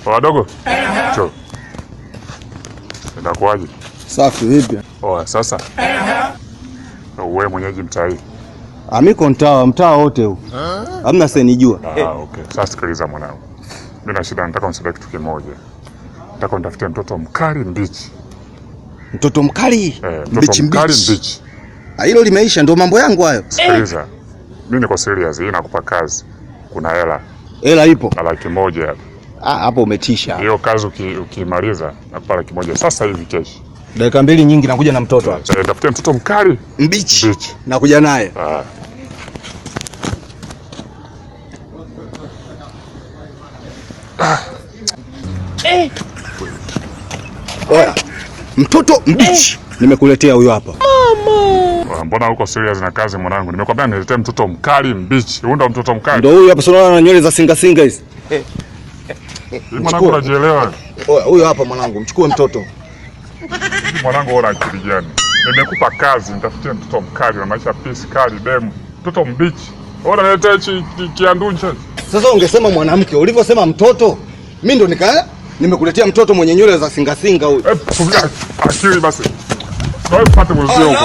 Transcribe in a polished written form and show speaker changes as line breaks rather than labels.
Wadogo. Cho. Inakuaje?
Safi vipi?
Sasa. Wewe mwenyeji mtaa hii?
Amiko mtaa wote huu. Hamna senijua.
Okay. Sasa sikiliza mwanangu. Mimi na shida, nataka unisaidie kitu kimoja. Nataka unitafutie mtoto mkali mbichi.
Mtoto mkali?
Mtoto mkali mbichi.
Hilo limeisha, ndo mambo yangu hayo.
Sikiliza. Mimi niko serious, hii nakupa kazi. Kuna hela.
Hela ipo?
100,000 hapa.
Hapo umetisha.
Hiyo kazi ukimaliza nakupa 100,000 sasa hivi kesho.
Dakika 2 nyingi nakuja na mtoto hapa.
Tafutia mtoto mkali
mbichi. Nakuja naye. Oya, mtoto mbichi. Nimekuletea huyo hapa.
Mama. Mbona uko serious na kazi mwanangu? Nimekwambia niletee mtoto mkali mbichi. Huyu ndo mtoto mkali.
Ndio huyu hapa, sio na nywele za singa hizi.
Mwanangu unajielewa?
Oya, huyo hapa mwanangu, mchukue mtoto.
Mwanangu una akili gani? Nimekupa kazi, nitafutie mtoto mkali na maisha peace kali demu. Mtoto mbichi. Ona nileta hichi kiandunja.
Sasa ungesema mwanamke, ulivyosema mtoto, mimi ndo nimekuletea mtoto mwenye nywele za singa huyu.
Akili basi. Wewe pate mzio.